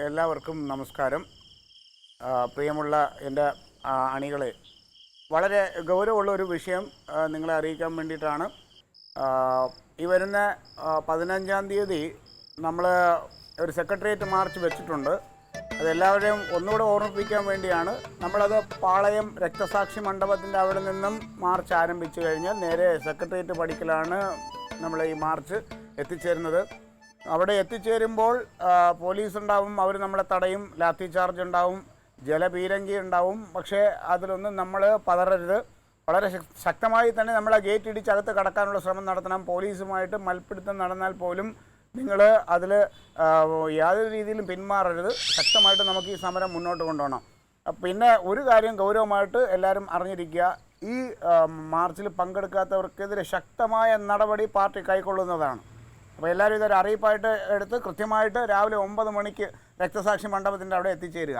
എല്ലാവർക്കും നമസ്കാരം. പ്രിയമുള്ള എൻ്റെ അണികളെ, വളരെ ഗൗരവമുള്ള ഒരു വിഷയം നിങ്ങളെ അറിയിക്കാൻ വേണ്ടിയിട്ടാണ്. ഈ വരുന്ന 15-ാം തീയതി നമ്മൾ ഒരു സെക്രട്ടേറിയറ്റ് മാർച്ച് വെച്ചിട്ടുണ്ട്. അതെല്ലാവരെയും ഒന്നുകൂടെ ഓർമ്മിപ്പിക്കാൻ വേണ്ടിയാണ്. നമ്മളത് പാളയം രക്തസാക്ഷി മണ്ഡപത്തിൻ്റെ അവിടെ നിന്നും മാർച്ച് ആരംഭിച്ചു കഴിഞ്ഞാൽ നേരെ സെക്രട്ടേറിയറ്റ് പടിക്കലാണ് നമ്മൾ ഈ മാർച്ച് എത്തിച്ചേരുന്നത്. അവിടെ എത്തിച്ചേരുമ്പോൾ പോലീസ് ഉണ്ടാവും, അവർ നമ്മളെ തടയും, ലാത്തി ചാർജ് ഉണ്ടാവും, ജലപീരങ്കി ഉണ്ടാവും. പക്ഷേ അതിലൊന്നും നമ്മൾ പതറരുത്. വളരെ ശക്തമായി തന്നെ നമ്മളെ ഗേറ്റ് ഇടിച്ചകത്ത് കടക്കാനുള്ള ശ്രമം നടത്തണം. പോലീസുമായിട്ട് മൽപ്പിടുത്തം നടന്നാൽ പോലും നിങ്ങൾ അതിൽ യാതൊരു രീതിയിലും പിന്മാറരുത്. ശക്തമായിട്ട് നമുക്ക് ഈ സമരം മുന്നോട്ട് കൊണ്ടുപോകണം. പിന്നെ ഒരു കാര്യം ഗൗരവമായിട്ട് എല്ലാവരും അറിഞ്ഞിരിക്കുക, ഈ മാർച്ചിൽ പങ്കെടുക്കാത്തവർക്കെതിരെ ശക്തമായ നടപടി പാർട്ടി കൈക്കൊള്ളുന്നതാണ്. അപ്പോൾ എല്ലാവരും ഇതൊരു അറിയിപ്പായിട്ട് എടുത്ത് കൃത്യമായിട്ട് രാവിലെ 9 മണിക്ക് രക്തസാക്ഷി മണ്ഡപത്തിൻ്റെ അവിടെ എത്തിച്ചേരുക.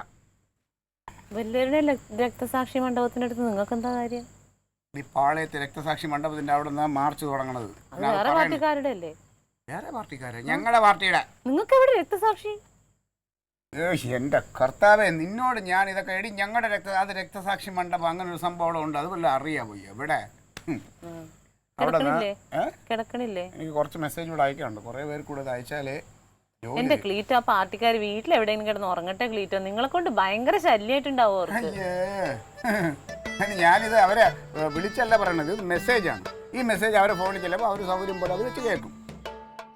രക്തസാക്ഷി മണ്ഡപത്തിൻ്റെ അടുത്ത് നിങ്ങൾക്ക് എന്താ കാര്യം? ഈ പാളയത്ത് രക്തസാക്ഷി മണ്ഡപത്തിൻ്റെ അവിടെ നിന്ന് മാർച്ച് തുടങ്ങണത് വേറെ പാർട്ടിക്കാരുടെ അല്ലേ? വേറെ പാർട്ടിക്കാരെ, ഞങ്ങളുടെ പാർട്ടിയുടെ. നിങ്ങൾക്ക് എവിടെ രക്തസാക്ഷി? എൻ്റെ കർത്താവേ, നിന്നോട് ഞാൻ ഇതൊക്കെ എടി, ഞങ്ങളുടെ അത് രക്തസാക്ഷി മണ്ഡപം അങ്ങനെ ഒരു സംഭവം ഉണ്ട്. അത് വല്ല അറിയാൻ പോയി എവിടെ? എനിക്ക് കുറച്ച് മെസ്സേജ് കൂടെ അയക്കാനുണ്ട്. കുറെ പേര് കൂടെ അയച്ചാലേ. എന്റെ ക്ലീറ്റോ, ആ പാർട്ടിക്കാർ വീട്ടിൽ എവിടെയെങ്കിലും കിടന്ന് ഉറങ്ങട്ടെ ക്ലീറ്റോ. നിങ്ങളെ കൊണ്ട് ഭയങ്കര ശല്യമായിട്ടുണ്ടാവും. ഞാനിത് അവരെ വിളിച്ചല്ല പറയണത്, ഇത് മെസ്സേജാണ്. ഈ മെസ്സേജ് അവരെ ഫോണിൽ ചെല്ലുമ്പോൾ അവർ സൗകര്യം പോലെ അത് വെച്ച് കേൾക്കും.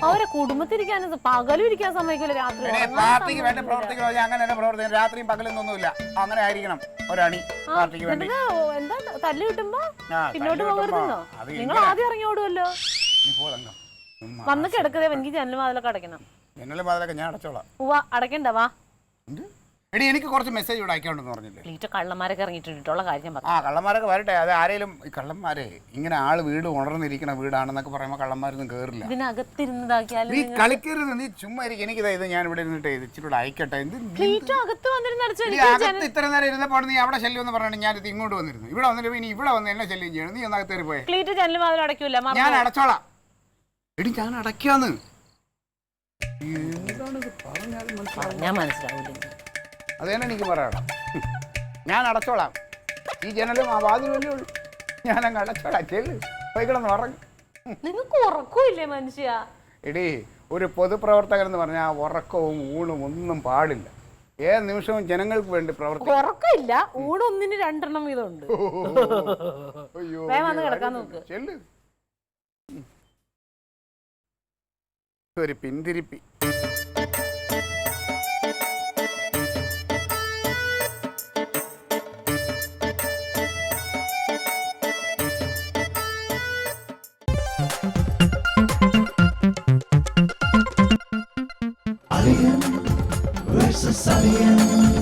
അവരെ കുടുംബത്തിരിക്കാൻ പകലും ഇരിക്കാൻ സമ്മതിക്കില്ല, രാത്രി പാർട്ടിക്ക് വേണ്ടി പ്രവർത്തിക്കണം. അങ്ങനെ തന്നെ പ്രവർത്തിക്കണം, രാത്രിയും പകലൊന്നുമില്ല. അങ്ങനെ ആയിരിക്കണം ഒരണി പാർട്ടിക്ക് വേണ്ടി. എന്താ തല്ല് കിട്ടുമ്പോ പിന്നോട്ട് പോകരുതെന്നോ? നിങ്ങൾ ആദ്യം ഇറങ്ങിയോടുമല്ലോ. വന്ന് കിടക്കതേ, എനിക്ക് ജനലുമാതിലൊക്കെ അടയ്ക്കണം. ജനലുമാതിലൊക്കെ ഞാൻ അടച്ചോളാം. അടയ്ക്കണ്ട, വാ. എടി, എനിക്ക് കുറച്ച് മെസ്സേജ് ഇവിടെ അയക്കാണ്ടെന്ന് പറഞ്ഞില്ലേ? കള്ളന്മാരൊക്കെ ഇറങ്ങിയിട്ടുള്ള കാര്യം. കള്ളന്മാരൊക്കെ വരട്ടെ. അത് ആരെങ്കിലും ഈ കള്ളന്മാരെ ഇങ്ങനെ ആള് വീട് ഉണർന്നിരിക്കുന്ന വീടാണെന്നൊക്കെ പറയുമ്പോൾ കള്ളന്മാരൊന്നും കേറില്ല. ഇതിനകത്തിരുന്നതാക്കിയാലും നീ കളിക്കരുത്, നീ ചുമ്മാ ഇരിക്കും. എനിക്കിത് ഇത് ഞാൻ ഇവിടെ ഇരുന്നിട്ട് ഇച്ചിരി അയക്കട്ടെ. ഇത്ര നേരം ഇരുന്നപ്പോൾ നീ അവിടെ ശല്യം എന്ന് പറഞ്ഞാൽ ഞാൻ ഇത് ഇങ്ങോട്ട് വന്നിരുന്നു. ഇവിടെ വന്നിട്ട് ഇനി ഇവിടെ വന്ന് എന്നെ ശല്യം ചെയ്യണം. നീ ഒന്ന് അകത്തേറി പോയെ. ഞാൻ അടച്ചോളാം. എടി, ഞാൻ അടയ്ക്കാന്ന്. അത് തന്നെ എനിക്ക് പറയാം. ഞാൻ അടച്ചോളാം. ഈ ജനലും ആ വാതിലും ഞാനങ്ങ് അടച്ചോളാം. ചെല്ല്, പോയി കിടന്ന് ഉറങ്ങും. നിങ്ങൾക്ക് ഉറക്കമില്ലേ മനുഷ്യ? എടി, ഒരു പൊതുപ്രവർത്തകൻ എന്ന് പറഞ്ഞാൽ ഉറക്കവും ഊണും ഒന്നും പാടില്ല. ഏത് നിമിഷവും ജനങ്ങൾക്ക് വേണ്ടി പ്രവർത്തിക്കും. ഉറക്കമില്ല, ഊണൊന്നിന് 2 എണ്ണം വീതമുണ്ട്. കിടക്കാൻ നോക്ക്. ചെല്ല്. ഒരു പിന്തിരിപ്പി. Alien versus Alien.